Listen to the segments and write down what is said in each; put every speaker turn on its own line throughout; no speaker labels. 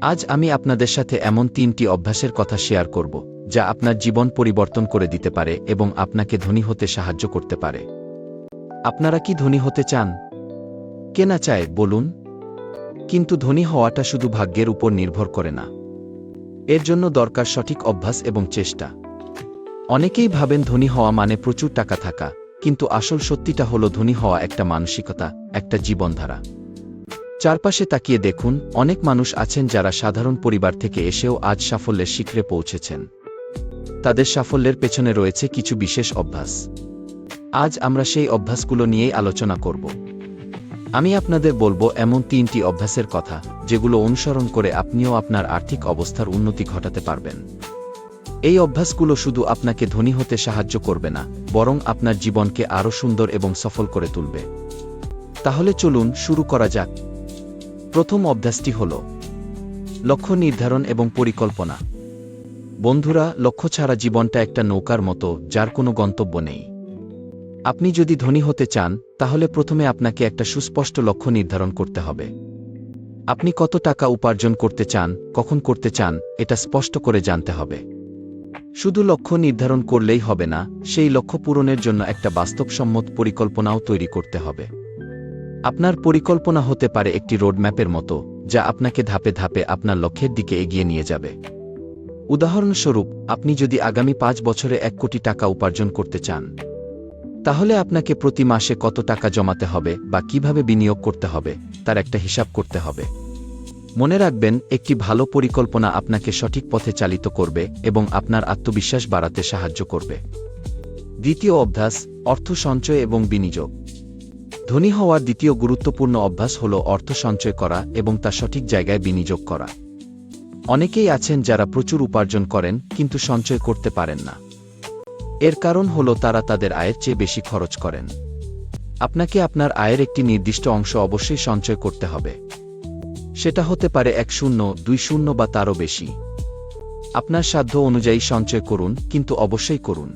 আজ আমি আপনাদের সাথে এমন ৩টি অভ্যাসের কথা শেয়ার করব যা আপনার জীবন পরিবর্তন করে দিতে পারে এবং আপনাকে ধনী হতে সাহায্য করতে পারে। আপনারা কি ধনী হতে চান? কে না চায় বলুন? কিন্তু ধনী হওয়াটা শুধু ভাগ্যের উপর নির্ভর করে না। এর জন্য দরকার সঠিক অভ্যাস এবং চেষ্টা। অনেকেই ভাবেন ধনী হওয়া মানে প্রচুর টাকা থাকা, কিন্তু আসল সত্যিটা হলো ধনী হওয়া একটা মানসিকতা, একটা জীবনধারা। চারপাশে তাকিয়ে দেখুন, অনেক মানুষ আছেন যারা সাধারণ পরিবার থেকে এসেও আজ সাফল্যের শিখরে পৌঁছেছেন। তাদের সাফল্যের পেছনে রয়েছে কিছু বিশেষ অভ্যাস। আজ আমরা সেই অভ্যাসগুলো নিয়েই আলোচনা করব। আমি আপনাদের বলবো এমন ৩টি অভ্যাসের কথা যেগুলো অনুসরণ করে আপনিও আপনার আর্থিক অবস্থার উন্নতি ঘটাতে পারবেন। এই অভ্যাসগুলো শুধু আপনাকে ধনী হতে সাহায্য করবে না, বরং আপনার জীবনকে আরও সুন্দর এবং সফল করে তুলবে। তাহলে চলুন শুরু করা যাক। প্রথম অভ্যাসটি হল লক্ষ্য নির্ধারণ এবং পরিকল্পনা। বন্ধুরা, লক্ষ্য ছাড়া জীবনটা একটা নৌকার মতো যার কোনো গন্তব্য নেই। আপনি যদি ধনী হতে চান, তাহলে প্রথমে আপনাকে একটা সুস্পষ্ট লক্ষ্য নির্ধারণ করতে হবে। আপনি কত টাকা উপার্জন করতে চান, কখন করতে চান, এটা স্পষ্ট করে জানতে হবে। শুধু লক্ষ্য নির্ধারণ করলেই হবে না, সেই লক্ষ্য পূরণের জন্য একটা বাস্তবসম্মত পরিকল্পনাও তৈরি করতে হবে। আপনার পরিকল্পনা হতে পারে একটি রোডম্যাপের মতো, যা আপনাকে ধাপে ধাপে আপনার লক্ষ্যের দিকে এগিয়ে নিয়ে যাবে। উদাহরণস্বরূপ, আপনি যদি আগামী ৫ বছরে ১ কোটি টাকা উপার্জন করতে চান, তাহলে আপনাকে প্রতি মাসে কত টাকা জমাতে হবে বা কিভাবে বিনিয়োগ করতে হবে তার একটা হিসাব করতে হবে। মনে রাখবেন, একটি ভালো পরিকল্পনা আপনাকে সঠিক পথে চালিত করবে এবং আপনার আত্মবিশ্বাস বাড়াতে সাহায্য করবে। দ্বিতীয় অভ্যাস, অর্থ সঞ্চয় এবং বিনিয়োগ। ধনী হওয়ার দ্বিতীয় গুরুত্বপূর্ণ অভ্যাস হল অর্থ সঞ্চয় করা এবং তা সঠিক জায়গায় বিনিয়োগ করা। অনেকেই আছেন যারা প্রচুর উপার্জন করেন কিন্তু সঞ্চয় করতে পারেন না। এর কারণ হল তারা তাদের আয়ের চেয়ে বেশি খরচ করেন। আপনাকে আপনার আয়ের একটি নির্দিষ্ট অংশ অবশ্যই সঞ্চয় করতে হবে। সেটা হতে পারে ১-০, ২-০ বা তারও বেশি। আপনার সাধ্য অনুযায়ী সঞ্চয় করুন, কিন্তু অবশ্যই করুন।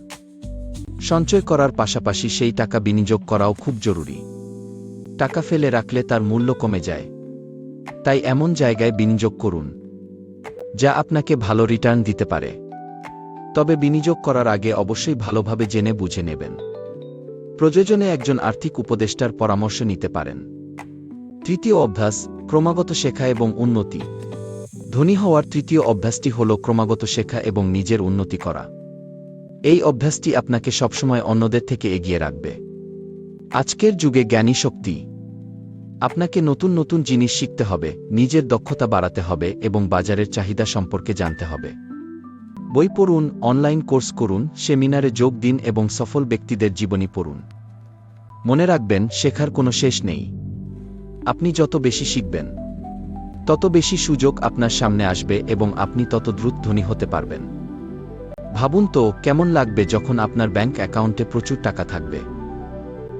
সঞ্চয় করার পাশাপাশি সেই টাকা বিনিয়োগ করাও খুব জরুরি। টাকা ফেলে রাখলে তার মূল্য কমে যায়। তাই এমন জায়গায় বিনিয়োগ করুন যা আপনাকে ভালো রিটার্ন দিতে পারে। তবে বিনিয়োগ করার আগে অবশ্যই ভালোভাবে জেনে বুঝে নেবেন। প্রয়োজনে একজন আর্থিক উপদেষ্টার পরামর্শ নিতে পারেন। তৃতীয় অভ্যাস, ক্রমাগত শেখা এবং উন্নতি। ধনী হওয়ার তৃতীয় অভ্যাসটি হল ক্রমাগত শেখা এবং নিজের উন্নতি করা। এই অভ্যাসটি আপনাকে সবসময় অন্যদের থেকে এগিয়ে রাখবে। আজকের যুগে জ্ঞানী শক্তি। আপনাকে নতুন নতুন জিনিস শিখতে হবে, নিজের দক্ষতা বাড়াতে হবে এবং বাজারের চাহিদা সম্পর্কে জানতে হবে। বই পড়ুন, অনলাইন কোর্স করুন, সেমিনারে যোগ দিন এবং সফল ব্যক্তিদের জীবনী পড়ুন। মনে রাখবেন, শেখার কোনো শেষ নেই। আপনি যত বেশি শিখবেন, তত বেশি সুযোগ আপনার সামনে আসবে এবং আপনি তত দ্রুত ধনী হতে পারবেন। ভাবুন তো, কেমন লাগবে যখন আপনার ব্যাংক অ্যাকাউন্টে প্রচুর টাকা থাকবে।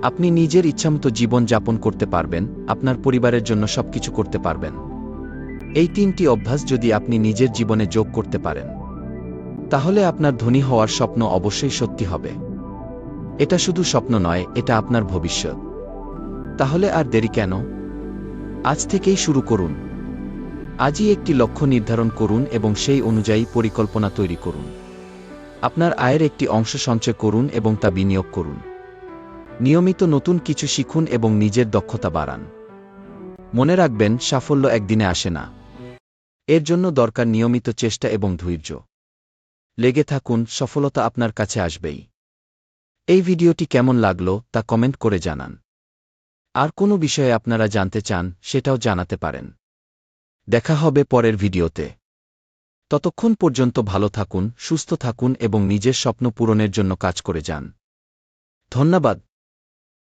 আপনি নিজের ইচ্ছামতো জীবন যাপন করতে পারবেন, আপনার পরিবারের জন্য সবকিছু করতে পারবেন। এই ৩টি অভ্যাস যদি আপনি নিজের জীবনে যোগ করতে পারেন, তাহলে আপনার ধনী হওয়ার স্বপ্ন অবশ্যই সত্যি হবে। এটা শুধু স্বপ্ন নয়, এটা আপনার ভবিষ্যৎ। তাহলে আর দেরি কেন? আজ থেকেই শুরু করুন। আজই একটি লক্ষ্য নির্ধারণ করুন এবং সেই অনুযায়ী পরিকল্পনা তৈরি করুন। আপনার আয়ের একটি অংশ সঞ্চয় করুন এবং তা বিনিয়োগ করুন। নিয়মিত নতুন কিছু শিখুন এবং নিজের দক্ষতা বাড়ান। মনে রাখবেন, সাফল্য একদিনে আসে না। এর জন্য দরকার নিয়মিত চেষ্টা এবং ধৈর্য। লেগে থাকুন, সফলতা আপনার কাছে আসবেই। এই ভিডিওটি কেমন লাগলো তা কমেন্ট করে জানান। আর কোনো বিষয়ে আপনারা জানতে চান সেটাও জানাতে পারেন। দেখা হবে পরের ভিডিওতে। ততক্ষণ পর্যন্ত ভালো থাকুন, সুস্থ থাকুন এবং নিজের স্বপ্ন পূরণের জন্য কাজ করে যান। ধন্যবাদ।